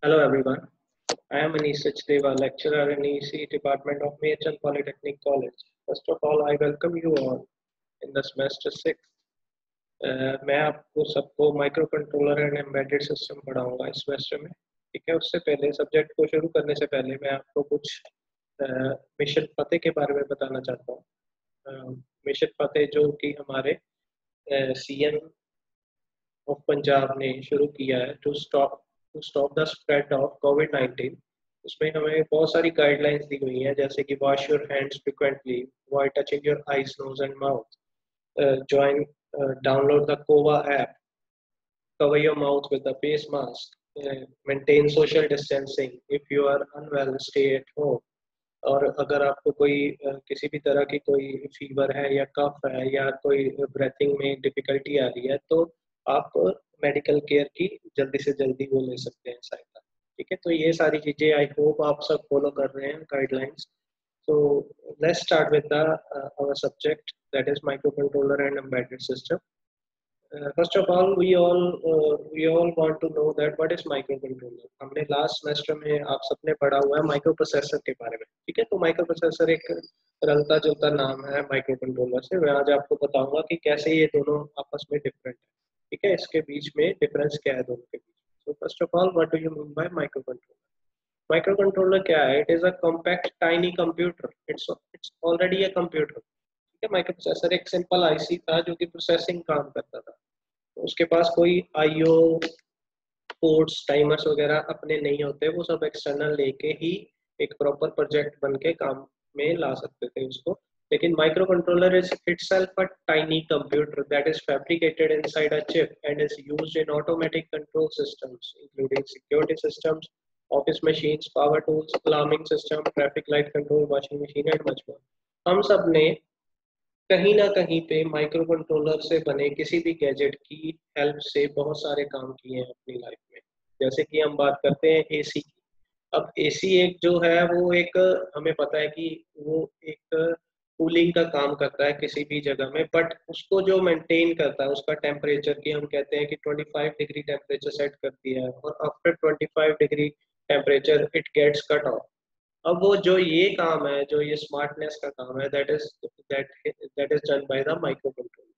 Hello everyone, I am Anish Sachdeva, lecturer in EC Department of Mayachand Polytechnic College. First of all, I welcome you all in the semester 6. मैं आपको सबको micro controller and embedded system पढ़ाऊंगा इस semester में। ठीक है, उससे पहले सब्जेक्ट को शुरू करने से पहले मैं आपको कुछ मिशन फतेह के बारे में बताना चाहता हूँ। मिशन फतेह जो कि हमारे सीएम ऑफ पंजाब ने शुरू किया है to stop the spread of कोविड-19। उसमें हमें बहुत सारी गाइडलाइंस दी हुई हैं, जैसे कि wash your hands frequently, avoid touching your eyes, nose and mouth, join download the Kova app, cover your mouth with the face mask, maintain social distancing, if you are unwell stay at home। और अगर आपको कोई किसी भी तरह की कोई fever है या कफ है या कोई ब्रेथिंग में डिफिकल्टी आ रही है तो आप मेडिकल केयर की जल्दी से जल्दी वो ले सकते हैं सहायता। ठीक है, तो ये सारी चीज़ें आई होप आप सब फॉलो कर रहे हैं guidelines. So let's start with the our subject, that is microcontroller and embedded system. First of all, we all want to know that what is microcontroller। हमने लास्ट सेमेस्टर में आप सबने पढ़ा हुआ है माइक्रो प्रोसेसर के बारे में। ठीक है, तो माइक्रो प्रोसेसर एक रलता जुलता नाम है माइक्रो कंट्रोलर से। मैं आज आपको बताऊंगा कि कैसे ये दोनों आपस में डिफरेंट है। ठीक है, इसके बीच में डिफरेंस क्या है दोनों के बीच। So first of all, what do you mean by micro controller? Microcontroller क्या है? It is a compact tiny computer, it's already a computer. ठीक है, माइक्रो प्रोसेसर एक सिंपल आईसी था जो कि प्रोसेसिंग काम करता था। तो उसके पास कोई आईओ पोर्ट्स टाइमर्स वगैरह अपने नहीं होते, वो सब एक्सटर्नल लेके ही एक प्रॉपर प्रोजेक्ट बन के काम में ला सकते थे उसको। लेकिन micro controller is itself a tiny computer that is fabricated inside a chip and is used in automatic control systems including security systems, office machines, power tools, alarming system, traffic light control, washing machine and much more. हम सब ने कहीं ना कहीं पे micro controller से बने किसी भी गैजेट की हेल्प से बहुत सारे काम किए हैं अपनी लाइफ में। जैसे कि हम बात करते हैं एसी की। अब एसी एक जो है वो एक, हमें पता है कि वो एक कूलिंग का काम करता है किसी भी जगह में, बट उसको जो मेंटेन करता है उसका टेम्परेचर की हम कहते हैं कि 25 डिग्री टेम्परेचर सेट कर दिया है और after 25 degree temperature it gets cut off. अब वो जो ये काम है, जो ये स्मार्टनेस का काम है, that is done by the micro controller.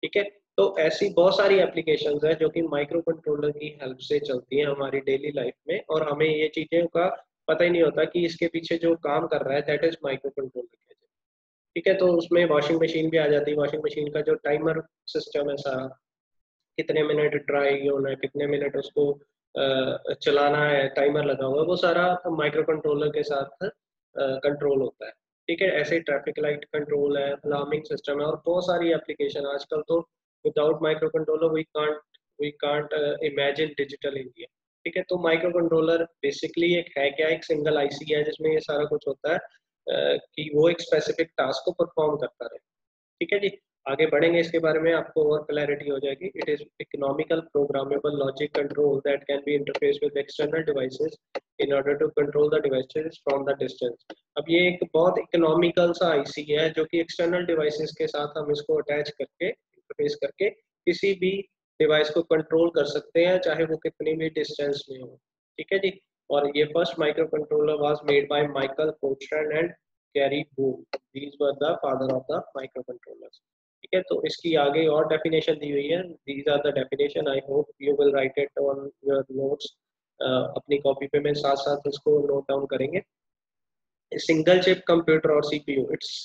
ठीक है, तो ऐसी बहुत सारी एप्लीकेशंस है जो कि माइक्रो कंट्रोलर की हेल्प से चलती हैं हमारी डेली लाइफ में, और हमें ये चीजें का पता ही नहीं होता कि इसके पीछे जो काम कर रहा है दैट इज माइक्रो कंट्रोलर। ठीक है, तो उसमें वॉशिंग मशीन भी आ जाती है। वॉशिंग मशीन का जो टाइमर सिस्टम है सारा, कितने मिनट ड्राई होना है, कितने मिनट उसको चलाना है, टाइमर लगा हुआ है, वो सारा माइक्रो कंट्रोलर के साथ कंट्रोल होता है। ठीक है, ऐसे ट्रैफिक लाइट कंट्रोल है, अलार्मिंग सिस्टम है और बहुत सारी एप्लीकेशन आजकल तो without microcontroller we can't imagine digital India. ठीक है, तो माइक्रो कंट्रोलर बेसिकली एक है क्या, एक सिंगल आईसी है जिसमें ये सारा कुछ होता है कि वो एक स्पेसिफिक टास्क को परफॉर्म करता रहे। ठीक है जी, आगे बढ़ेंगे इसके बारे में, आपको और क्लैरिटी हो जाएगी। It is economical programmable logic control that can be interface with external devices in order to control the devices from the distance. अब ये एक बहुत इकोनॉमिकल सा आईसी है जो कि एक्सटर्नल डिवाइसेस के साथ हम इसको अटैच करके इंटरफेस करके किसी भी डिवाइस को कंट्रोल कर सकते हैं, चाहे वो कितनी भी डिस्टेंस में हो। ठीक है जी, और ये first micro controller was made by Michael Porterand and Gary Boone. These were the father of the microcontrollers। ठीक है, तो इसकी आगे और डेफिनेशन दी हुई है। These are the definition, I hope you will write it on your notes। अपनी copy पे में साथ साथ इसको नोट डाउन करेंगे। सिंगल चिप कंप्यूटर और CPU, it's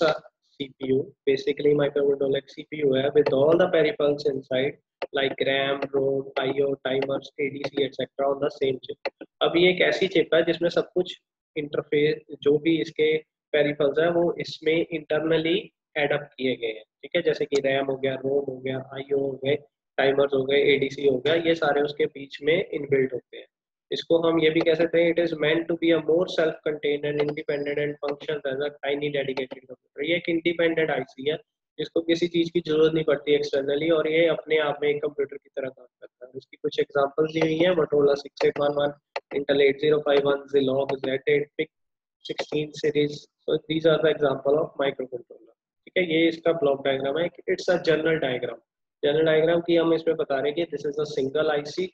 CPU basically microcontroller एक सीपीयू है with all the peripherals inside like RAM, ROM, IO, timers, ADC etcetera on the same chip. अब ये एक ऐसी चिप है जिसमें सब कुछ इंटरफेस जो भी इसके पेरिफेरल्स है वो इसमें इंटरनली एडअप किए गए हैं। ठीक है, जैसे कि रैम हो गया, रोम हो गया, आईओ हो गए, टाइमर्स हो गए, एडीसी हो गया, ये सारे उसके बीच में इनबिल्ट होते हैं। इसको हम ये भी कह सकते हैं, it is meant to be a more self contained and independent and functions as a tiny dedicated computer. ये एक इंडिपेंडेंट आईसी है जिसको किसी चीज की जरूरत नहीं पड़ती एक्सटर्नली, और ये अपने आप में एक कंप्यूटर की तरह काम करता है। इसकी कुछ एग्जांपल्स दी हुई हैं, Motorola 6811, Intel 8051, Zilog, Z8, PIC 16 series. So these are the example of micro controller. ठीक है, ये इसका ब्लॉक डायग्राम है, it's a general diagram. General diagram की हम इसमें बता रहे हैं कि this is a single IC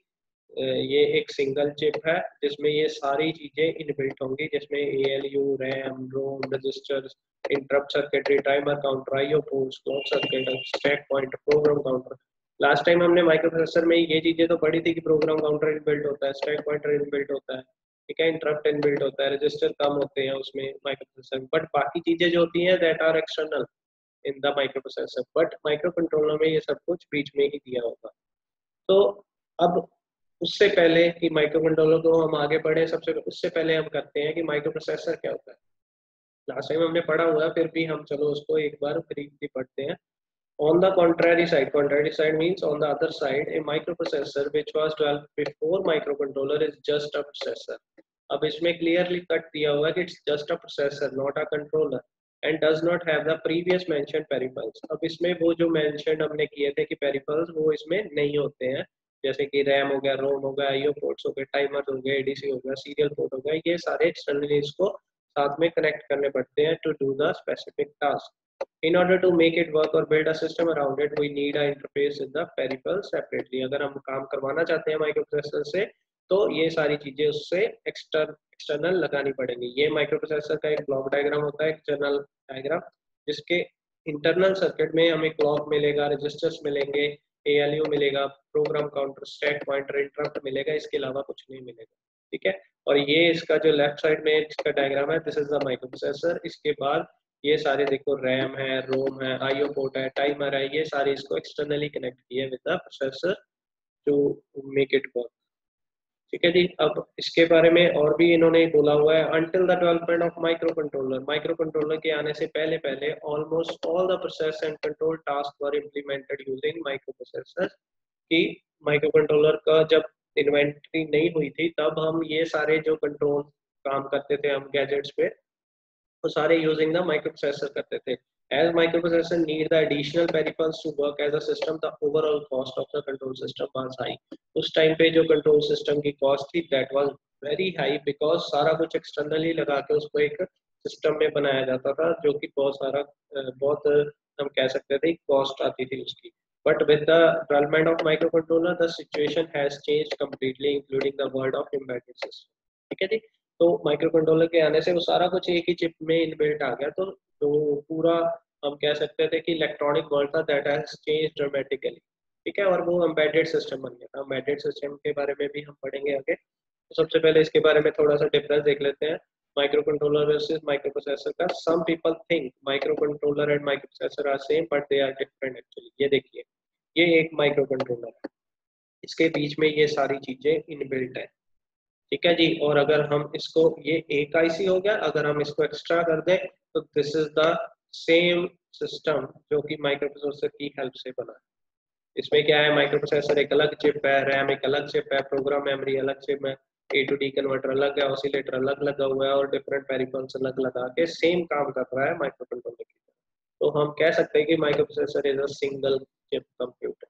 ये एक सिंगल चिप है जिसमें ये सारी चीजें इनबिल्ट होंगी, जिसमें ALU, RAM, ROM, registers, interrupt circuitry, timer counter, IO ports, clock circuit, stack pointer, program counter. Last time हमने माइक्रोप्रोसेसर में ये चीजें तो पढ़ी थी कि प्रोग्राम काउंटर इनबिल्ट होता है, स्टैक पॉइंटर इनबिल्ट होता है, ठीक है, इंटरप्ट इनबिल्ट होता है, रजिस्टर कम होते हैं उसमें माइक्रोप्रोसेसर, बट बाकी चीजें जो होती हैं that are external in the microprocessor, but microcontroller में ये सब कुछ बीच में ही दिया होगा। तो अब उससे पहले कि माइक्रो कंट्रोलर को हम आगे बढ़े, सबसे उससे पहले हम करते हैं कि माइक्रो प्रोसेसर क्या होता है। लास्ट टाइम हमने पढ़ा हुआ है, फिर भी हम चलो उसको एक बार ब्रीफली पढ़ते हैं। On the contrary side means on the other side, a microprocessor which was developed before microcontroller is just a processor. अब इसमें clearly cut दिया हुआ है कि it's just a processor, not a controller, and does not have the previous mentioned peripherals. अब इसमें वो जो mentioned हमने किए थे कि peripherals वो इसमें नहीं होते हैं, जैसे कि रैम हो गया, रोम हो गया, IO पोर्ट्स हो गए, टाइमर हो गया, ADC हो गया, सीरियल पोर्ट हो गया, ये सारे एक्सटर्नली इसको साथ में कनेक्ट करने पड़ते हैं to do the specific task. In order to make it work or build a system around it, we need a interface with the peripherals separately. अगर हम काम करवाना चाहते हैं माइक्रोप्रोसेसर से, तो ये सारी चीजें उससे एक्सटर्नल लगानी पड़ेंगी। ये माइक्रोप्रोसेसर का एक ब्लॉक डायग्राम होता है, एक्सटर्नल डायग्राम, जिसके इंटरनल सर्किट में हमें क्लॉक मिलेगा, रजिस्टर्स मिलेंगे, ALU मिलेगा, program counter, stack pointer, interrupt मिलेगा, इसके अलावा कुछ नहीं मिलेगा, ठीक है। और ये इसका जो लेफ्ट साइड में इसका डायग्राम है, दिस इज द माइक्रोप्रोसेसर। इसके बाद ये सारे देखो, रैम है, रोम है, IO पोर्ट है, टाइमर है, ये सारे इसको एक्सटर्नली कनेक्ट किए with the processor to make it work, ठीक है जी। अब इसके बारे में और भी इन्होंने बोला हुआ है, until the development of micro controller के आने से पहले पहले almost all the process and control task were implemented using micro processor. कि माइक्रो कंट्रोलर का जब इन्वेंटरी नहीं हुई थी, तब हम ये सारे जो कंट्रोल काम करते थे हम गैजेट्स पे, वो सारे यूजिंग द माइक्रोप्रोसेसर करते थे। As microprocessor need the additional peripherals to work as a system, the overall cost of the control system was high. उस टाइम पे जो कंट्रोल सिस्टम की कॉस्ट थी that was very high because सारा कुछ externally लगा के उसको एक सिस्टम में बनाया जाता था, जो कि बहुत हम कह सकते थे कॉस्ट आती थी उसकी। But with the development of microcontroller, the situation has changed completely, including the world of embedded system. ठीक है जी। तो माइक्रो कंट्रोलर के आने से वो सारा कुछ एक ही चिप में इनबिल्ट आ गया, तो पूरा हम कह सकते थे कि इलेक्ट्रॉनिक वर्ल्ड था दैट हैज चेंज ड्रामेटिकली, ठीक है। और वो एम्बेडेड सिस्टम बन गया था। एम्बेडेड सिस्टम के बारे में भी हम पढ़ेंगे आगे। तो सबसे पहले इसके बारे में थोड़ा सा डिफरेंस देख लेते हैं micro controller versus micro processor का। Some people think micro controller and micro processor are same, but they are different actually. ये देखिए, ये एक माइक्रो कंट्रोलर है, इसके बीच में ये सारी चीजें इनबिल्ट है, ठीक है जी। और अगर हम इसको, ये एक IC हो गया, अगर हम इसको एक्स्ट्रा कर दें तो this is the same system जो कि माइक्रोप्रोसेसर की हेल्प से बना है। इसमें क्या है, माइक्रोप्रोसेसर एक अलग चिप है, रैम एक अलग चिप है, प्रोग्राम मेमोरी अलग चिप है, A to D कन्वर्टर अलग है, ऑसिलेटर अलग लगा हुआ है, और डिफरेंट पेरिफेरल्स अलग लगा के सेम काम कर रहा है माइक्रो कंट्रोलर की तरह। तो हम कह सकते हैं कि microprocessor is a single chip computer,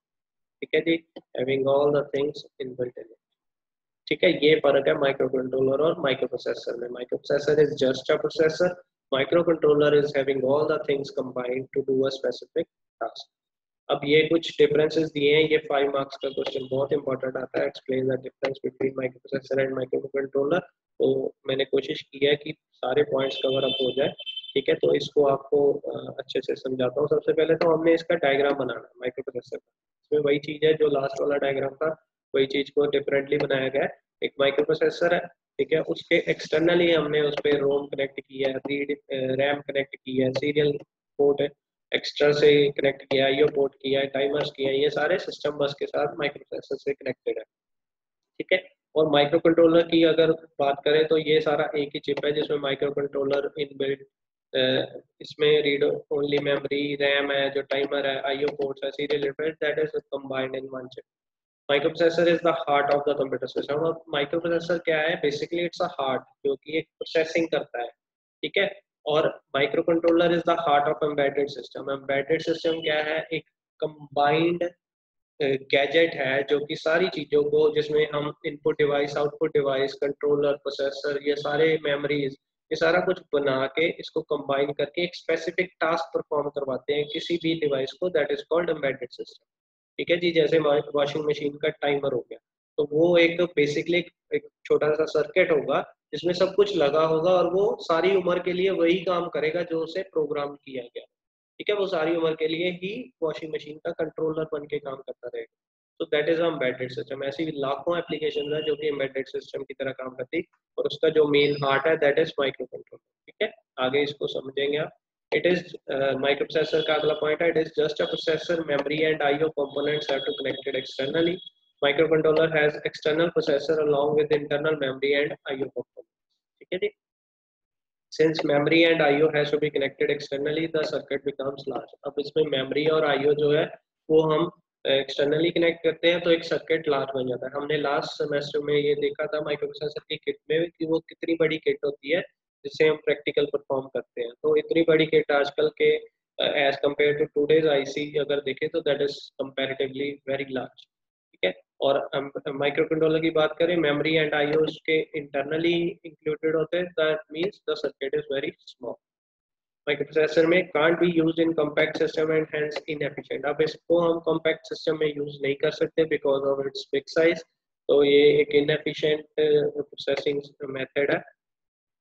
ठीक है जी, having all the things inbuilt in it, ठीक है। ये फर्क है माइक्रो कंट्रोलर और माइक्रो प्रोसेसर में। Micro processor is just a processor, micro controller is having all the things combined to do a specific task. अब ये कुछ डिफरेंसेस दिए हैं, ये 5 मार्क्स का क्वेश्चन बहुत इंपॉर्टेंट आता है, explain the difference between micro processor and micro controller. तो मैंने कोशिश की है कि सारे पॉइंट्स कवर अप हो जाए, ठीक है। तो इसको आपको अच्छे से समझाता हूँ। सबसे पहले तो हमने इसका डायग्राम बनाना है माइक्रो प्रोसेसर का। इसमें वही चीज़ है जो लास्ट वाला डायग्राम था, वही चीज को डिफरेंटली बनाया गया है। एक माइक्रो प्रोसेसर है, ठीक है, उसके एक्सटर्नली हमने उस पर रोम कनेक्ट किया है, रैम कनेक्ट किया है, सीरियल पोर्ट है एक्स्ट्रा से कनेक्ट किया है, IO पोर्ट किया है, टाइमर्स किया है, ये सारे सिस्टम बस के साथ माइक्रो प्रोसेसर से कनेक्टेड है, ठीक है। और माइक्रो कंट्रोलर की अगर बात करें तो ये सारा एक ही चिप है जिसमें माइक्रो कंट्रोलर इनबिल्ट, इसमें रीड ओनली मेमोरी, रैम है, जो टाइमर है, IO पोर्ट्स है, serial interface, that is combined in one chip. Microprocessor is the heart of the computer system. और माइक्रोप्रोसेसर क्या है, बेसिकली इट्स अ हार्ट जो कि एक प्रोसेसिंग करता है, ठीक है। और micro controller is the heart of embedded system. Embedded system क्या है, एक कंबाइंड गैजेट है जो कि सारी चीजों को, जिसमें हम input device, output device, controller, processor, ये सारे मेमोरीज, ये सारा कुछ बना के इसको कंबाइन करके एक स्पेसिफिक टास्क परफॉर्म करवाते हैं किसी भी डिवाइस को, that is called embedded system, ठीक है जी। जैसे वॉशिंग मशीन का टाइमर हो गया, तो वो एक बेसिकली एक छोटा सा सर्किट होगा जिसमें सब कुछ लगा होगा और वो सारी उम्र के लिए वही काम करेगा जो उसे प्रोग्राम किया गया। ठीक है, वो सारी उम्र के लिए ही वॉशिंग मशीन का कंट्रोलर बन के काम करता रहेगा। तो दैट इज एम्बेडेड सिस्टम। ऐसी लाखों एप्लीकेशन है जो कि एम्बेडेड सिस्टम की तरह काम करती, और उसका जो मेन हार्ट है दैट इज माइक्रो कंट्रोलर। ठीक है, आगे इसको समझेंगे आप। इट इज माइक्रो प्रोसेसर का अगला पॉइंट है, it is just a processor, memory and IO components are to connected externally. Microcontroller has external processor along with internal memory and IO components. ठीक है जी। Since memory and IO has to be connected externally, the circuit becomes large. अब इसमें memory और IO जो है वो हम externally connect करते हैं तो एक circuit large बन जाता है। हमने last semester में ये देखा था microprocessor की kit में कि वो कितनी बड़ी kit होती है जिससे हम practical perform करते हैं। तो इतनी बड़ी kit आजकल के as compared to today's IC अगर देखें तो that is comparatively very large। ठीक है, और माइक्रो कंट्रोलर की बात करें, मेमोरी एंड आईओ के इंटरनली इंक्लूडेड होते हैं, that means the circuit is very small. Microprocessor में can't be used in compact system and hence inefficient. अब इसको हम कॉम्पैक्ट सिस्टम में यूज नहीं कर सकते because of its big size, तो ये एक इनएफिशिएंट प्रोसेसिंग मेथड है।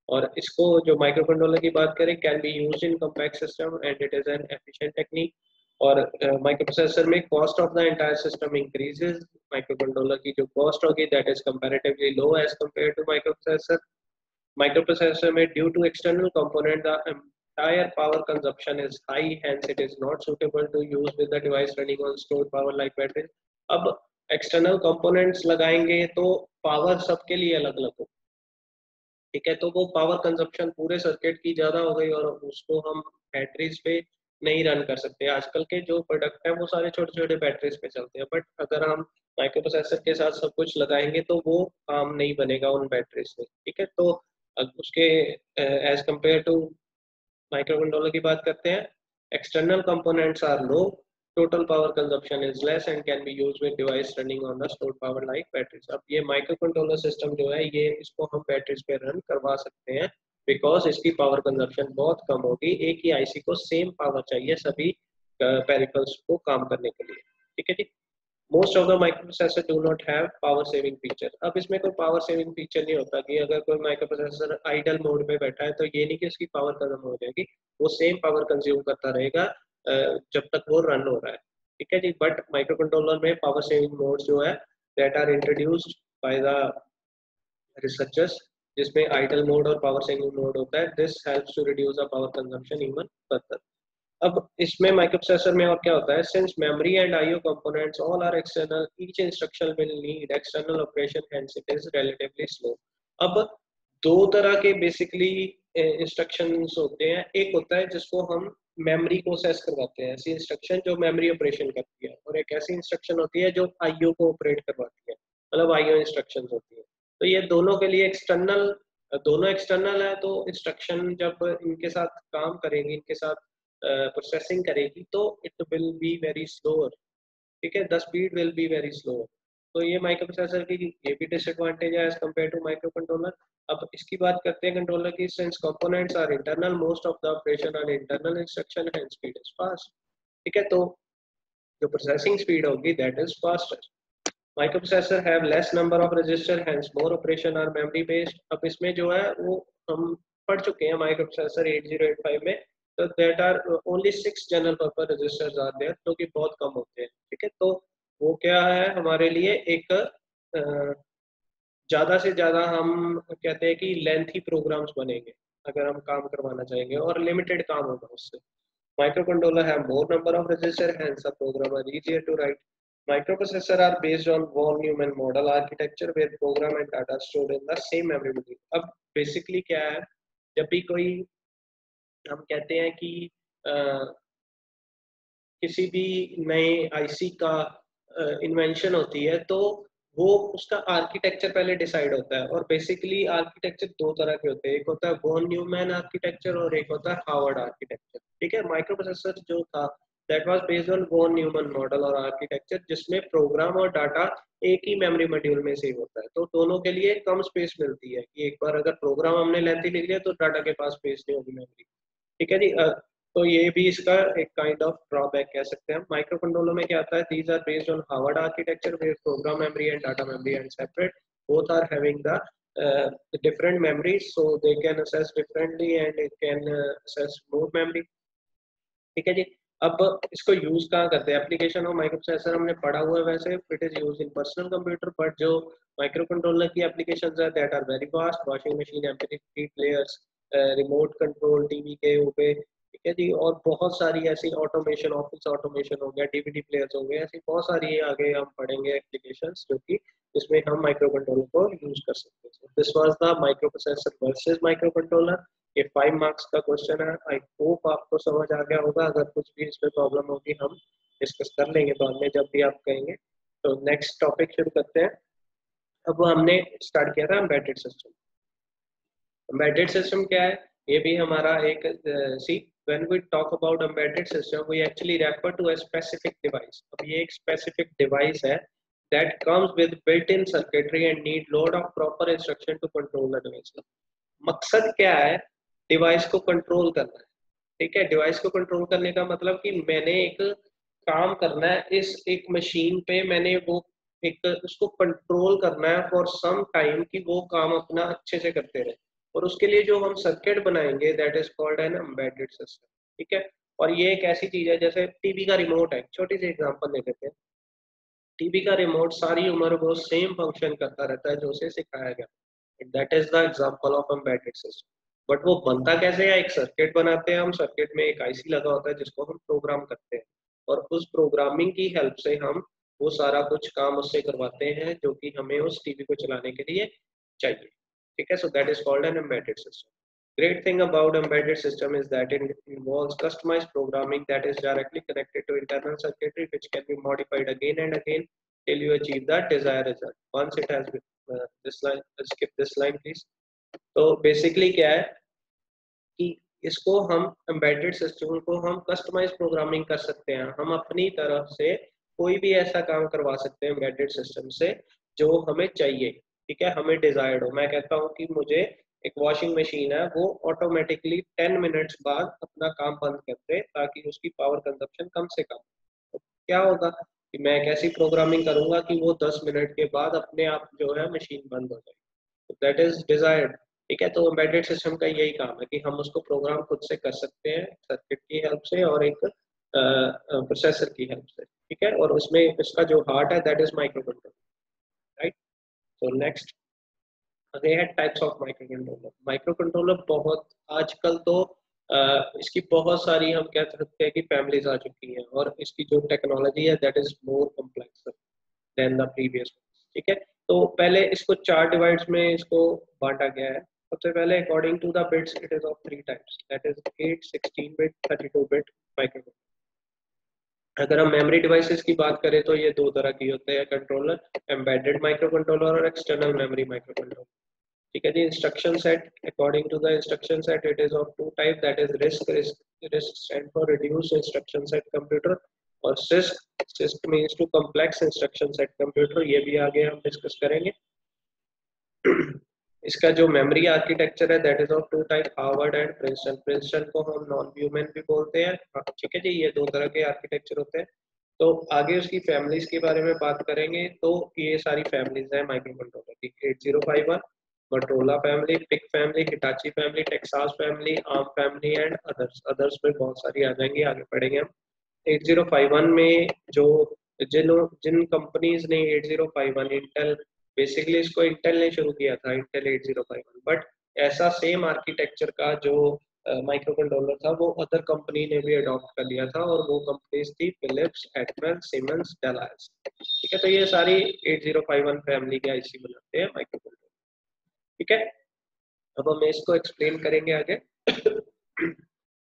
और इसको जो माइक्रो कंट्रोलर की बात करें, can be used in compact system and it is an efficient technique. और माइक्रो प्रोसेसर में cost of the entire system increases. Micro controller की जो कॉस्ट होगी that is comparatively low as compare to micro processor. Micro processor में due to external component the entire power consumption is high, hence it is not suitable to use with the device running on stored power like battery। अब external components लगाएंगे तो power सबके लिए अलग अलग हो। ठीक है, तो वो पावर कंजप्शन पूरे सर्किट की ज्यादा हो गई और उसको हम बैटरीज पे नहीं रन कर सकते। आजकल के जो प्रोडक्ट है वो सारे छोटे छोटे बैटरीज पे चलते हैं, बट अगर हम माइक्रो प्रोसेसर के साथ सब कुछ लगाएंगे तो वो काम नहीं बनेगा उन बैटरीज में। ठीक है, तो उसके as compare to micro controller की बात करते हैं, external components are low, total power consumption is less and can be used with device running on the stored power like batteries। अब ये माइक्रो कंट्रोलर सिस्टम जो है ये इसको हम बैटरीज पे रन करवा सकते हैं बिकॉज इसकी पावर कंजप्शन बहुत कम होगी। एक ही आईसी को सेम पावर चाहिए सभी पेरिफेरल्स को काम करने के लिए। ठीक है जी। Most of the microprocessor do not have power saving feature. अब इसमें कोई पावर सेविंग फीचर नहीं होता कि अगर कोई माइक्रोप्रोसेसर आइडल मोड पे बैठा है तो ये नहीं कि उसकी पावर खत्म हो जाएगी, वो सेम पावर कंज्यूम करता रहेगा जब तक वो रन हो रहा है। ठीक है जी। बट माइक्रो कंट्रोलर में पावर सेविंग मोड जो है that are introduced by the researchers, जिसमें आइडल मोड और पावर सेविंग मोड होता है। This helps to reduce the power consumption even further. अब इसमें माइक्रोप्रोसेसर में और क्या होता है, since memory and IO components all are external, each instruction will need external operation, hence it is relatively slow. अब दो तरह के बेसिकली इंस्ट्रक्शंस होते हैं। एक होता है जिसको हम मेमोरी को एक्सेस करवाते हैं, ऐसी इंस्ट्रक्शन जो मेमोरी ऑपरेशन करती है, और एक ऐसी इंस्ट्रक्शन होती है जो आईओ को ऑपरेट करवाती है, मतलब आईओ इंस्ट्रक्शन होती है। तो ये दोनों के लिए एक्सटर्नल, दोनों एक्सटर्नल है, तो इंस्ट्रक्शन जब इनके साथ काम करेंगे, इनके साथ प्रोसेसिंग करेगी तो it will be very slower. ठीक है, the speed will be very slow. तो ये माइक्रो प्रोसेसर की ये भी डिसएडवांटेज है as compare to microcontroller. अब इसकी बात करते हैं कंट्रोलर की, since components are internal, most of the operation on internal instruction and speed is fast. ठीक है, तो जो प्रोसेसिंग स्पीड होगी that is faster. Microprocessor have less number of register, hence more operation are memory based. अब इसमें जो है वो हम पढ़ चुके हैं माइक्रोप्रोसेसर 8085 में, तो that are only 6 general purpose registers are there, जो कि बहुत कम होते हैं। ठीक है, तो वो क्या है हमारे लिए एक ज्यादा से ज्यादा हम कहते हैं कि लेंथी प्रोग्राम्स बनेंगे अगर हम काम करवाना चाहेंगे, और लिमिटेड काम होगा उससे। Microcontroller have more number of register, hence the program are easier to write. Microprocessor are based on von Neumann model architecture where program and data stored in the same memory module। अब basically क्या है, जब भी कोई हम कहते हैं कि किसी भी नए आईसी का इन्वेंशन होती है तो वो उसका आर्किटेक्चर पहले डिसाइड होता है, और बेसिकली आर्किटेक्चर दो तरह के होते हैं, एक होता है वॉन न्यूमैन आर्किटेक्चर और एक होता है हार्वर्ड आर्किटेक्चर। ठीक है, माइक्रो प्रोसेसर जो था that was based on von Neumann model और आर्किटेक्चर, जिसमें प्रोग्राम और डाटा एक ही मेमोरी मॉड्यूल में सेव होता है, तो दोनों के लिए कम स्पेस मिलती है कि एक बार अगर प्रोग्राम हमने लेंथी लिख लिया तो डाटा के पास स्पेस नहीं होगी मेमोरी। ठीक है जी। तो ये भी इसका एक काइंड ऑफ ड्रॉबैक कह सकते हैं। माइक्रो कंट्रोलर में क्या आता है, these are based on Harvard architecture where program memory and data memory and separate, both are having the different memories, so they can assess differently and it can assess more memory। ठीक है जी। अब इसको use कहाँ करते हैं, application of micro processor हमने पढ़ा हुआ है, वैसे it is use in personal computer, but जो माइक्रो कंट्रोलर की एप्लीकेशंस है that are very fast, washing machine, MP3 players, remote control TV के ऊपर, ठीक है जी। और बहुत सारी ऐसी ऑटोमेशन, ऑफिस ऑटोमेशन हो गया, डीवीडी प्लेयर्स हो गए, ऐसी बहुत सारी आगे हम पढ़ेंगे एप्लीकेशंस जो कि इसमें हम माइक्रो कंट्रोलर को यूज कर सकते हैं। This was the micro processor versus micro controller. ये 5 मार्क्स का क्वेश्चन है। आई होप आपको समझ आ गया होगा। अगर कुछ भी इसमें प्रॉब्लम होगी हम डिस्कस कर लेंगे बाद में जब भी आप कहेंगे। तो नेक्स्ट टॉपिक शुरू करते हैं। अब हमने स्टार्ट किया था एम्बेडेड सिस्टम। एम्बेडेड सिस्टम क्या है, ये भी हमारा एक सी when we talk about embedded system we actually refer to a specific device. अब ये एक स्पेसिफिक डिवाइस है that comes with built-in circuitry and need load of proper instruction to control the device। मकसद क्या है, डिवाइस को control करना है। ठीक है, डिवाइस को कंट्रोल करने का मतलब कि मैंने एक काम करना है इस एक मशीन पे, मैंने वो एक उसको कंट्रोल करना है फॉर सम टाइम कि वो काम अपना अच्छे से करते रहे, और उसके लिए जो हम सर्किट बनाएंगे that is called an embedded system. ठीक है, और ये एक ऐसी चीज है जैसे टीवी का रिमोट है, छोटी सी एग्जांपल ले लेते हैं। टीवी का रिमोट सारी उम्र वो सेम फंक्शन करता रहता है जो उसे सिखाया गया, that is the example of embedded system. But वो बनता कैसे है, एक सर्किट बनाते हैं हम, सर्किट में एक आईसी लगा होता है जिसको हम प्रोग्राम करते हैं, और उस प्रोग्रामिंग की हेल्प से हम वो सारा कुछ काम उससे करवाते हैं जो कि हमें उस टीवी को चलाने के लिए चाहिए। ठीक है, so that is called an embedded system. Great thing about embedded system is that it involves customized programming that is directly connected to internal circuitry, which can be modified again and again till you achieve the desired result. Once it has been, this line, skip this line please। तो basically क्या है कि इसको हम embedded system को हम customise programming कर सकते हैं, हम अपनी तरफ से कोई भी ऐसा काम करवा सकते हैं एम्बेडेड सिस्टम से जो हमें चाहिए। ठीक है, हमें डिजायर्ड हो, मैं कहता हूँ कि मुझे एक वॉशिंग मशीन है वो ऑटोमेटिकली 10 मिनट्स बाद अपना काम बंद कर दे ताकि उसकी पावर कंजप्शन कम से कम। तो क्या होगा कि मैं एक ऐसी प्रोग्रामिंग करूंगा कि वो 10 मिनट के बाद अपने आप जो है मशीन बंद हो जाए, तो दैट इज डिजायर्ड। ठीक है, तो एम्बेडेड सिस्टम का यही काम है कि हम उसको प्रोग्राम खुद से कर सकते हैं सर्किट की हेल्प से और एक प्रोसेसर की हेल्प से। ठीक है, और उसमें इसका जो हार्ट है that is micro controller, right. तो नेक्स्ट आगे है types of micro controller. Micro controller बहुत आजकल तो इसकी बहुत सारी हम कह सकते हैं कि फैमिलीज आ चुकी हैं, और इसकी जो टेक्नोलॉजी है that is more complex than the previous. ठीक है, तो पहले इसको 4 डिवाइड्स में इसको बांटा गया है। सबसे पहले according to the bits it is of 3 types, that is 8, 16 bit, 32 bit micro. अगर हम मेमोरी डिवाइसेस की बात करें तो ये 2 तरह की होते हैं कंट्रोलर, एम्बेडेड माइक्रो कंट्रोलर और एक्सटर्नल मेमोरी माइक्रो कंट्रोलर। ठीक है जी। Instruction set, according to the instruction set it is of 2 type, that is RISC stand for reduce instruction set computer, और CISC means to complex instruction set computer, ये भी आगे हम discuss करेंगे। इसका जो मेमोरी आर्किटेक्चर है that is of 2 type, Harvard and Princeton. Princeton को हम नॉन ह्यूमन भी बोलते हैं। ठीक है जी, ये 2 तरह के आर्किटेक्चर होते हैं। तो आगे उसकी फैमिलीज के बारे में बात करेंगे। तो ये सारी फैमिलीज है माइक्रो कंट्रोलर की, 8051, Motorola family, PIC family, Hitachi family, Texas family, ARM family and others. Others में बहुत सारी आ जाएंगी, आगे पढ़ेंगे हम। 8051 में जो जिन कंपनीज ने 8051, इंटेल, बेसिकली इसको इंटेल ने शुरू किया था, इंटेल 8051, बट ऐसा सेम आर्किटेक्चर का जो माइक्रो कंट्रोलर था वो अदर कंपनी ने भी अडॉप्ट कर लिया था, और वो कंपनीज थी फिलिप्स, एटमेल, सीमेंस, डेल आईएस। ठीक है, तो ये सारी 8051 फैमिली के आईसी बनाते हैं माइक्रो कंट्रोलर। ठीक है, अब हम इसको एक्सप्लेन करेंगे आगे।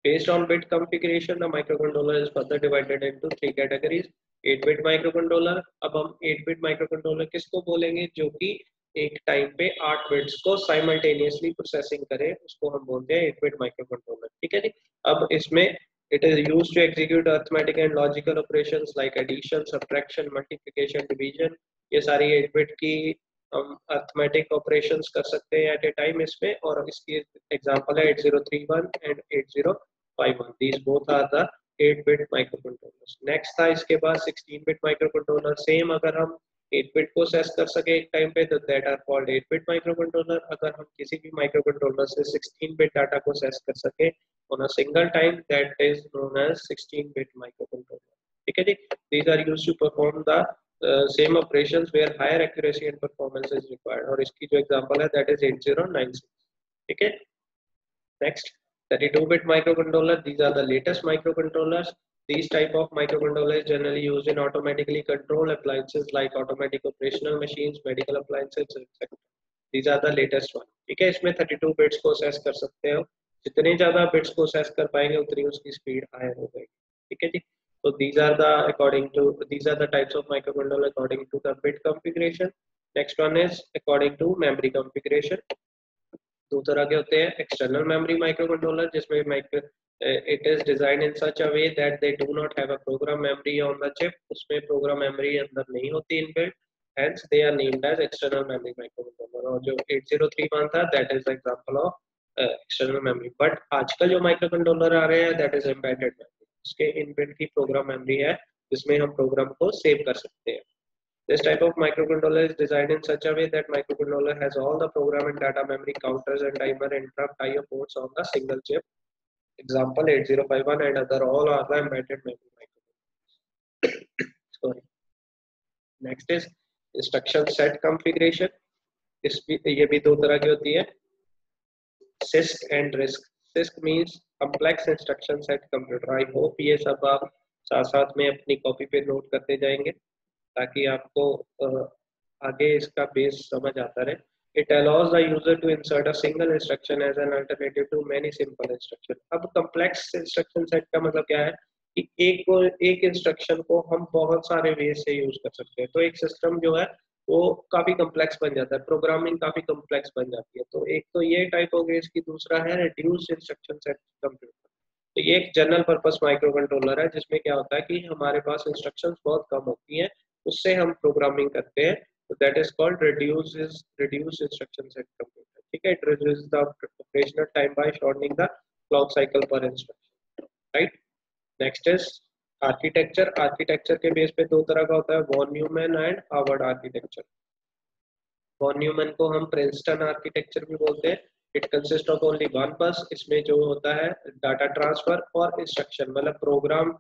Based on bit configuration, the microcontroller is further divided into 3 categories. 8-bit microcontroller। अब हम 8-bit microcontroller किसको बोलेंगे, जो कि एक टाइम पे 8 बिट्स को साइमल्टेनियसली प्रोसेसिंग करे, उसको हम बोलते हैं 8-bit microcontroller। ठीक है जी। अब इसमें it is used to execute arithmetic and logical operations like addition, subtraction, multiplication, division। ये सारी 8-bit की हम अर्थमेटिक ऑपरेशंस कर सकते हैं एट ए टाइम इसमें, और इसकी एग्जांपल है 8031 and 8051। 8051. These both are the 8-bit microcontrollers. Next था इसके बाद 16-bit microcontroller. Same अगर हम 8-bit को सेस कर सके एक टाइम पे तो that are called 8-bit microcontroller. अगर हम किसी भी microcontroller से 16-bit डाटा को सेस कर सके on a single time, that is known as 16-bit microcontroller. ठीक है जी. These are used to perform the same operations where higher accuracy and performance is required. और इसकी जो example है that is 8096. ठीक है. Next, 32-bit microcontroller. These are the latest microcontrollers. These type of microcontrollers generally used in automatically controlled appliances like automatic operational machines, medical appliances, etc. These are the latest one. ठीक है. इसमें 32 bits को access कर सकते हो. जितने ज़्यादा bits को access कर पाएंगे उतनी उसकी speed higher हो जाएगी. ठीक है जी. So these are the types of microcontroller according to the bit configuration. Next one is according to memory configuration. दो तरह के होते हैं. External memory microcontroller जिसमें it is designed in such a way that they do not have a program memory on the chip. उसमें program memory अंदर नहीं होती inbuilt. Hence they are named as external memory microcontroller. और जो 8031 था that is the example of external memory. But आजकल जो microcontroller आ रहे हैं that is embedded memory. उसके inbuilt की program memory है जिसमें हम program को save कर सकते हैं. This type of microcontroller is designed in such a way that microcontroller has all the program and data memory counters and timer interrupt IO ports on the single chip. Example 8051 and other all are the embedded memory microcontrollers. Sorry. Next is instruction set configuration. ये भी दो तरह की होती है. CISC and RISC. CISC means complex instruction set computer. I hope ये सब आप साथ साथ में अपनी कॉपी पे नोट करते जाएंगे ताकि आपको आगे इसका बेस समझ आता रहे. It allows the user to insert a single instruction as an alternative to many simple instructions. अब complex instruction set का मतलब क्या है कि एक इंस्ट्रक्शन को हम बहुत सारे वे से यूज कर सकते हैं. तो एक सिस्टम जो है वो काफी कम्प्लेक्स बन जाता है, प्रोग्रामिंग काफी कम्प्लेक्स बन जाती है. तो एक तो ये टाइप हो गई, इसकी दूसरा है रिड्यूस्ड इंस्ट्रक्शन सेट कंप्यूटर. तो ये एक जनरल पर्पस माइक्रो कंट्रोलर है जिसमें क्या होता है कि हमारे पास इंस्ट्रक्शंस बहुत कम होती हैं, उससे हम प्रोग्रामिंग करते हैं. तो that is called reduced instruction set computer. ठीक है. It reduces the operational time by shortening the clock cycle per instruction. Right. Next is architecture. Architecture के बेस पे दो तरह का होता है, Von Neumann and Harvard architecture. Von Neumann को हम प्रिंसटन आर्किटेक्चर भी बोलते हैं. It consist of only one bus. इसमें जो होता है डाटा ट्रांसफर और इंस्ट्रक्शन, मतलब प्रोग्राम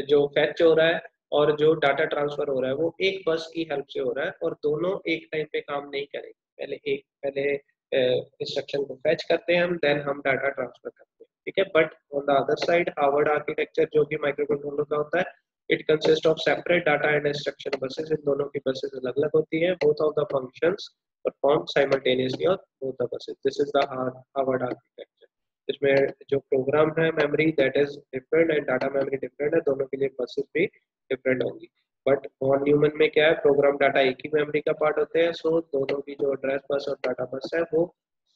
जो फैच हो रहा है और जो डाटा ट्रांसफर हो रहा है वो एक बस की हेल्प से हो रहा है और दोनों एक टाइम पे काम नहीं करेंगे. पहले इंस्ट्रक्शन को फैच करते हैं हम, देन हम डाटा ट्रांसफर करते हैं. ठीक है. But on the other side Harvard architecture जो कि माइक्रो कंट्रोलर का होता है, it consist of separate data and instruction buses. इन दोनों की बसेस अलग अलग होती है. Both of the functions perform simultaneously और both the buses. This is the Harvard architecture. इसमें जो प्रोग्राम है memory that is different and data memory different है, दोनों के लिए बसेस भी डिफरेंट होंगी. बट वॉन न्यूमैन में क्या है, प्रोग्राम डाटा एक ही मेमोरी का पार्ट होते हैं. सो दोनों की जो एड्रेस बस और डाटा बस है वो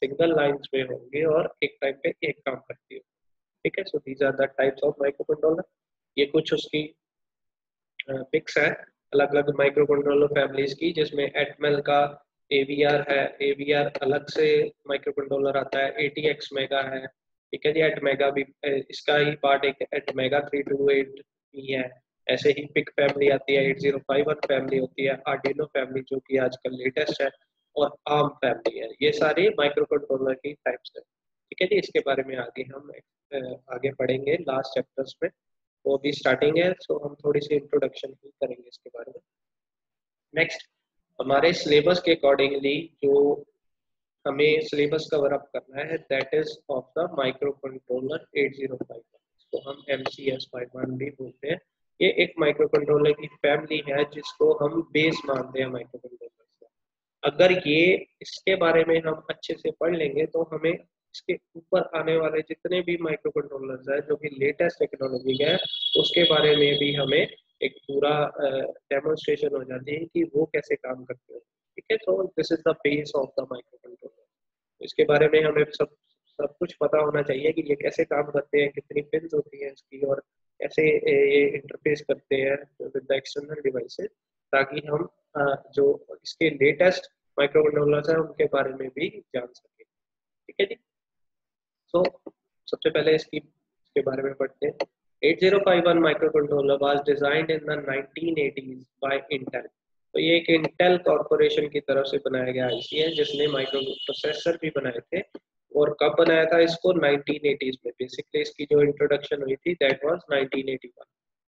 सिंगल लाइंस में होंगे और एक टाइम पे एक काम करती है. ठीक है. So these are the types of microcontroller. ये कुछ उसकी पिक्स है अलग अलग माइक्रो कंट्रोलर फैमिलीज की, जिसमें एटमेल का AVR है. AVR अलग से माइक्रो कंट्रोलर आता है. ATX मेगा है. ठीक है जी. एटमेगा भी इसका ही पार्ट एक एटमेगा 328 भी है. ऐसे ही पिक फैमिली आती है, 8051 फैमिली होती है, आर्डिनो फैमिली जो कि आजकल लेटेस्ट है, और आर्म फैमिली है. ये सारी माइक्रो कंट्रोलर की टाइप्स है. ठीक है जी. इसके बारे में आगे हम आगे पढ़ेंगे लास्ट चैप्टर्स में. वो भी स्टार्टिंग है, सो हम थोड़ी सी इंट्रोडक्शन ही करेंगे इसके बारे में. नेक्स्ट, हमारे सिलेबस के अकॉर्डिंगली जो हमें सिलेबस कवर अप करना है that is of the micro controller 8051. तो हम MCS 51 भी बोलते हैं. ये एक माइक्रो कंट्रोलर की फैमिली है जिसको हम बेस मानते हैं माइक्रो कंट्रोलर का. अगर ये इसके बारे में हम अच्छे से पढ़ लेंगे तो हमें इसके ऊपर आने वाले जितने भी माइक्रो कंट्रोलर्स हैं जो कि लेटेस्ट टेक्नोलॉजी है उसके बारे में भी हमें एक पूरा डेमोन्स्ट्रेशन हो जाती है कि वो कैसे काम करते हैं. ठीक है. तो this is the base of the micro controller. इसके बारे में हमें सब कुछ पता होना चाहिए कि ये कैसे काम करते हैं, कितनी पिन्स होती हैं इसकी, और कैसे ये इंटरफेस करते हैं विद द एक्सटर्नल डिवाइसेस, ताकि हम जो इसके लेटेस्ट माइक्रो कंट्रोलर्स हैं उनके बारे में भी जान सकें. ठीक है जी. सो सबसे पहले इसकी उसके बारे में पढ़ते हैं। 8051 microcontroller was designed in the 1980s by Intel. तो ये एक इंटेल कॉर्पोरेशन की तरफ से बनाया गया आईसी है जिसने माइक्रो प्रोसेसर भी बनाए थे। और कब बनाया था इसको? 1980s में। बेसिकली इसकी जो इंट्रोडक्शन हुई थी दैट वाज 1981।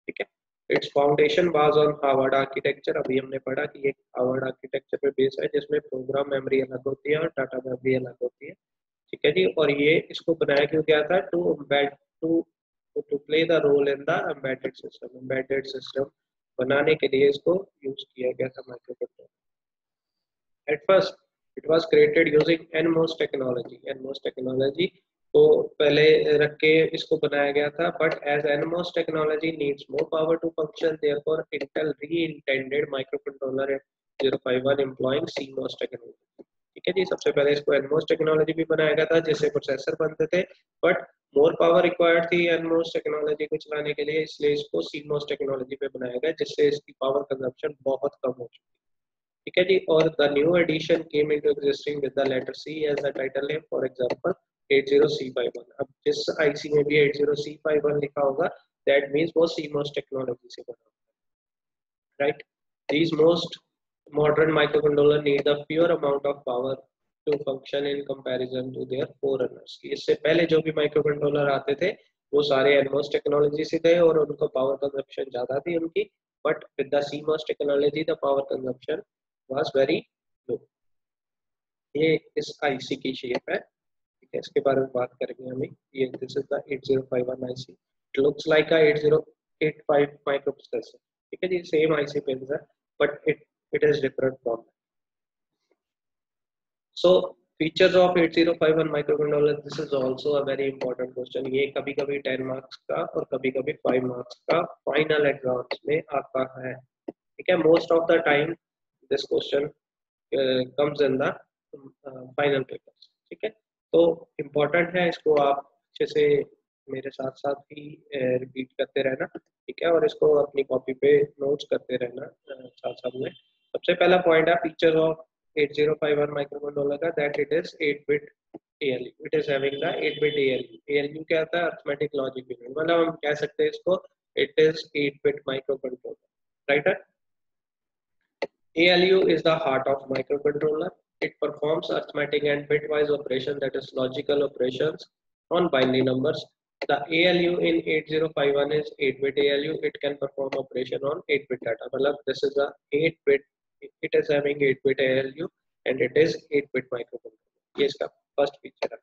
ठीक है। It's foundation was on Harvard architecture. अभी हमने पढ़ा कि ये हार्वर्ड आर्किटेक्चर पे बेस है जिसमें प्रोग्राम मेमोरी अलग होती है और डाटा मेमोरी अलग होती है। ठीक है जी। और ये इसको बनाया क्यों गया था? To to play the role in the embedded system. Embedded system बनाने के लिए इसको यूज किया गया था microcontroller. At first it was created using NMOS technology. NMOS technology को पहले रख के इसको बनाया गया था, but as NMOS technology needs more power to function, therefore Intel re-intended microcontroller 8051 employing CMOS technology. ठीक है जी। सबसे पहले इसको NMOS टेक्नोलॉजी भी बनाया गया था जिससे प्रोसेसर बनते थे, बट मोर पावर रिक्वायर्ड थी NMOS टेक्नोलॉजी को चलाने के लिए, इसलिए इसको CMOS टेक्नोलॉजी पे बनाया गया जिससे इसकी पावर कंजप्शन बहुत कम हो चुकी है। ठीक है जी। और the new edition came into existing with the letter C as the title name, for example 80C51। अब जिस आईसी में भी 80C51 लिखा होगा दैट मींस वो CMOS टेक्नोलॉजी से बना होगा, right. These most modern microcontroller need a fewer amount of power to function in comparison to their forerunners। इससे पहले जो भी माइक्रोकंट्रोलर आते थे वो सारे NMOS टेक्नोलॉजी से थे और उनको पावर कंजप्शन ज्यादा थी उनकी, but with the CMOS technology the power consumption was very low. ये इस आईसी की शेप है। ठीक है। इसके बारे में बात करेंगे हमें। ये this is the 8051 IC. It looks like a 8085 microprocessor. ठीक है जी। सेम आईसी पिन है but it is different from. So features of 8051 microcontroller, this is also a very important question. ये कभी कभी 10 मार्क्स का और कभी कभी 5 मार्क्स का फाइनल एग्जाम्स में आता है। ठीक है। Most of the time this question comes in the final papers। ठीक है। तो इम्पोर्टेंट है, इसको आप अच्छे से मेरे साथ साथ ही रिपीट करते रहना। ठीक है। और इसको अपनी कॉपी पे नोट्स करते रहना साथ साथ में। सबसे पहला पॉइंट है फीचर ऑफ 8051 माइक्रोकंट्रोलर का, that it is 8-bit ALU। It is having the 8-bit ALU। ALU क्या होता है? Arithmetic logic unit. मतलब हम कह सकते हैं इसको it is 8-bit microcontroller, right है। ALU is the heart of microcontroller. It performs arithmetic and bitwise operation, that is logical operations on binary numbers. The ALU in 8051 is 8-bit ALU. It can perform operation on 8-bit data. मतलब this is a 8-bit. It is having 8-bit ALU and it is 8-bit microcontroller. ये इसका first feature है।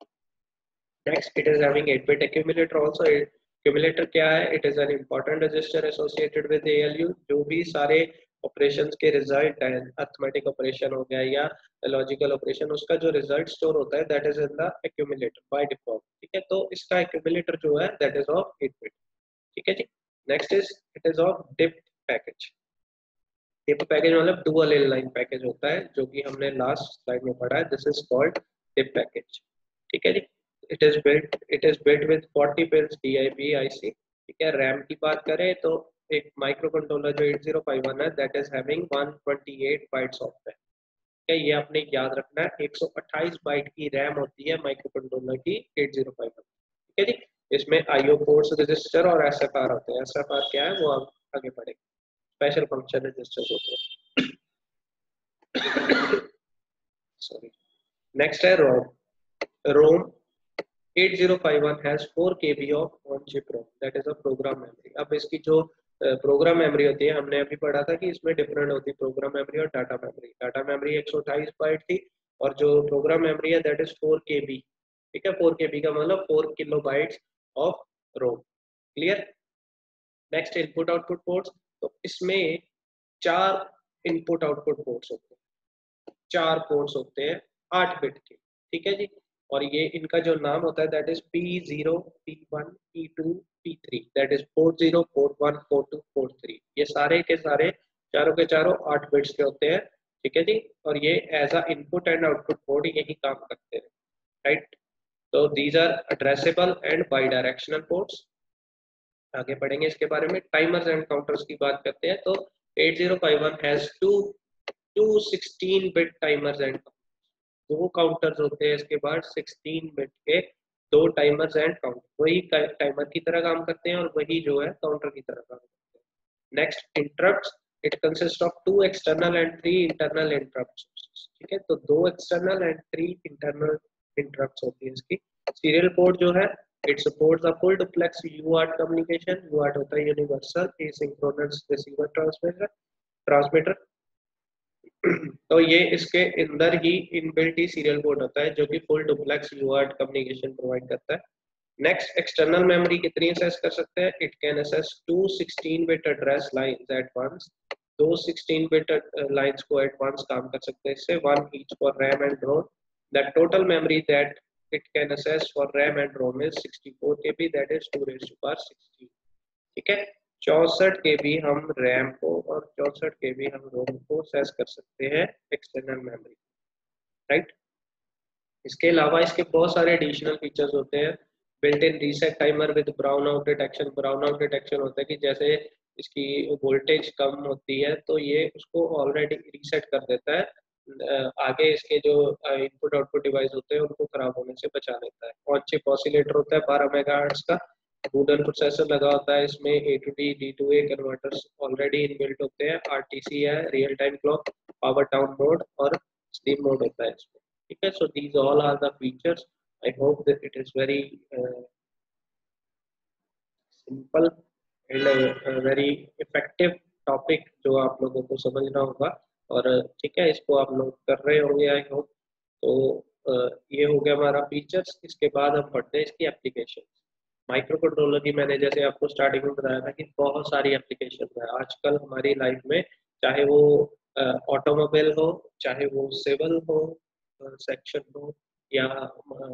Next, it is having 8-bit accumulator also. Accumulator क्या है? It is an important register associated with ALU. जो भी सारे operations के result है, अरिथमेटिक ऑपरेशन हो गया या लॉजिकल ऑपरेशन, उसका जो रिजल्ट स्टोर होता है that is in the accumulator by default. ठीक है। तो इसका एक्यूमुलेटर जो है दैट इज ऑफ 8-bit। ठीक है जी। Next is it is of DIP package. DIP package मतलब डुअल इनलाइन पैकेज होता है जो कि हमने लास्ट स्लाइड में पढ़ा है। This is called DIP package. ठीक है जी। It is built with 40 pins DIP IC। ठीक है। रैम की बात करें तो एक माइक्रो कंट्रोलर जो 8051 है that is having 128 bytes of RAM. ठीक है। ये आपने याद रखना है, 128 बाइट की रैम होती है माइक्रो कंट्रोलर की 8051। ठीक है जी। इसमें IO पोर्ट्स, रजिस्टर और SFR होते हैं। SFR क्या है वो आप आगे पढ़ेंगे। स्पेशल फंक्शन रजिस्टर्स होते हैं। सॉरी। नेक्स्ट है रोम। रोम 8051 has 4 KB of on-chip ROM, that is a program memory। अब इसकी जो प्रोग्राम मेमोरी होती है, हमने अभी पढ़ा था कि इसमें डिफरेंट होती है प्रोग्राम मेमोरी और data memory. Data memory 128 byte थी और जो प्रोग्राम मेमोरी है दैट इज 4 KB। ठीक है। 4 KB का मतलब 4 kilobytes of ROM. Clear. Next input output ports. तो इसमें 4 इनपुट आउटपुट पोर्ट्स होते हैं। 4 पोर्ट्स होते हैं 8 बिट के। ठीक है जी। और ये इनका जो नाम होता है that is P0, P1, P2, P3, that is 40, 41, 42, 43। ये सारे के सारे चारों के चारों 8 बिट्स के होते हैं। ठीक है जी। और ये as a input and output port यही काम करते हैं, राइट। तो these are addressable and bidirectional ports. आगे पढ़ेंगे इसके बारे में। टाइमर्स एंड काउंटर्स की बात करते हैं तो 8051 has two 16 bit timers and 2 counters होते हैं। इसके बाद 16 बिट के दो टाइमर्स एंड काउंट, वही टाइमर की तरह काम करते हैं और वही जो है काउंटर की तरह काम करते हैं। Next interrupts, it consist of 2 external and 3 internal interrupts. ठीक है, तो 2 एक्सटर्नल एंड 3 इंटरनल इंटरप्ट्स होती है इसकी। सीरियल पोर्ट जो है it supports the full duplex UART communication. UART होता है यूनिवर्सल एसिंक्रोनस रिसीवर ट्रांसमीटर। तो ये इसके अंदर ही इनबिल्ट ही सीरियल पोर्ट होता है जो कि full duplex UART communication provide करता है। नेक्स्ट, एक्सटर्नल मेमोरी कितनी असेस कर सकते हैं? It can access 2 16-bit address lines at once. दो 16-bit लाइंस को एट वंस काम कर सकते हैं इससे, one each for RAM and ROM. That total memory that it can access for RAM and ROM is 64 KB, that is 2⁻16। ठीक है, 64 KB हम रैम को और 64 KB हम रोम को असेस कर सकते हैं एक्सटर्नल मेमोरी, राइट। इसके अलावा इसके बहुत सारे एडिशनल फीचर्स होते हैं। Built in reset timer with brown out detection. Brown out detection होता है कि जैसे इसकी वोल्टेज कम होती है तो ये उसको ऑलरेडी रीसेट कर देता है, आगे इसके जो इनपुट आउटपुट डिवाइस होते हैं उनको खराब होने से बचा लेता है। ऑन चिप ऑसिलेटर होता है 12 मेगाहर्ट्ज का। बूडन प्रोसेसर लगा होता है इसमें, A to D D to A converters already inbuilt होते हैं। आरटीसी है, real time clock, power down mode और स्लीप मोड होता है इसमें। ठीक है, so these all are the features. I hope that it is very simple and a very effective topic जो आप लोगों को समझना होगा। और ठीक है, इसको आप लोग कर रहे होंगे आई होप। तो ये हो गया हमारा फीचर्स। इसके बाद हम पढ़ते हैं इसकी एप्लीकेशन। माइक्रो कंट्रोलर की मैंने जैसे आपको स्टार्टिंग में बताया था कि बहुत सारी एप्लीकेशन है आजकल हमारी लाइफ में, चाहे वो ऑटोमोबाइल हो, चाहे वो सिविल हो सेक्शन हो, या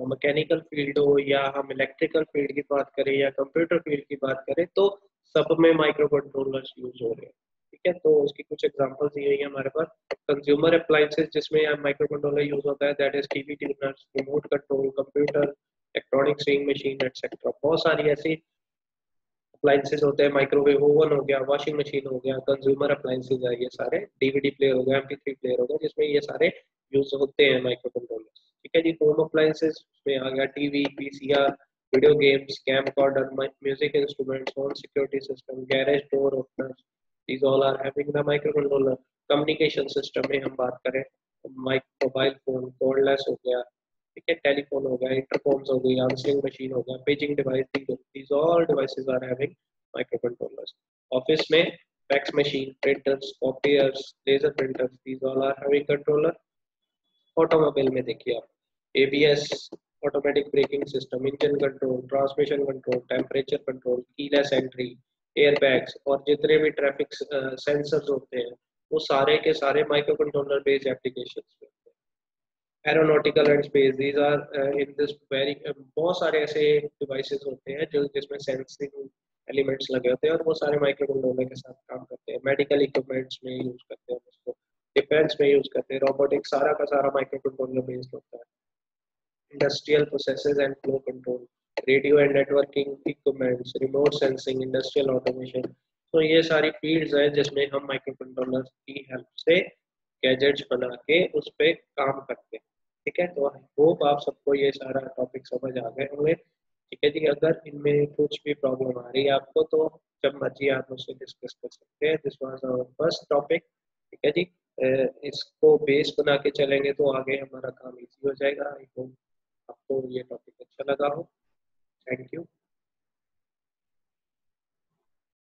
मैकेनिकल फील्ड हो, या हम इलेक्ट्रिकल फील्ड की बात करें या कंप्यूटर फील्ड की बात करें, तो सब में माइक्रो कंट्रोलर्स यूज हो रहे हैं। ठीक है, तो उसकी कुछ एग्जांपल्स ये है हमारे पास। कंज्यूमर अप्लायंसेस जिसमें माइक्रो कंट्रोलर यूज होता है, that is TV tuners, remote control, computer, electronic swing machine etcetera. बहुत सारी ऐसी अप्लायंसेस होते हैं, माइक्रोवेव ओवन हो गया, वॉशिंग मशीन हो गया, कंज्यूमर अप्लायंसेस है ये सारे, डीवीडी प्लेयर हो गया, MP3 प्लेयर हो गया, जिसमें ये सारे यूज होते हैं माइक्रो कंट्रोलर। ठीक है जी, होम अप्लायंसेस में आ गया TV, PCR, video games, camcorder, music instruments, home security system, garage door opener, these all are having the microcontroller। Communication system में हम बात करें, मोबाइल फोन, कॉर्डलेस हो गया, ठीक है, टेलीफोन हो गया, इंटरकॉम्स हो गई, आंसरिंग मशीन हो गया, paging device, these all devices are having microcontrollers। Office में fax machine, printers, copiers, laser printers, these all are having controller। Automobile में देखिए आप, ABS, automatic braking system, engine control, transmission control, temperature control, keyless entry, airbags और जितने भी traffic sensors होते हैं वो सारे के सारे माइक्रो कंट्रोलर बेस्ड एप्लीकेशंस होते हैं। Aeronautical and space, these are in this very, बहुत सारे ऐसे डिवाइसेस होते हैं जो जिसमें सेंसिंग एलिमेंट्स लगे होते हैं और वो सारे माइक्रो कंट्रोलर के साथ काम करते हैं। मेडिकल इक्विपमेंट्स में यूज करते हैं उसको, डिफेंस में यूज करते हैं, रोबोटिक सारा का सारा माइक्रो कंट्रोलर बेस्ड होता है। Industrial processes and flow control, radio and networking equipments, remote sensing, industrial automation. तो ये सारी फील्ड्स हैं जिसमें हम माइक्रो कंट्रोलर की हेल्प से गैजेट्स बना के उस पर काम करते हैं। ठीक है, तो आई होप आप सबको ये सारा टॉपिक समझ आ गए होंगे। ठीक है जी, अगर इनमें कुछ भी प्रॉब्लम आ रही है आपको तो जब मर्जी आप मुझसे डिस्कस कर सकते हैं। This was our first topic. ठीक है जी, इसको बेस बना के चलेंगे तो आगे हमारा काम इजी हो जाएगा। आई होप आपको ये टॉपिक अच्छा लगा हो। Thank you.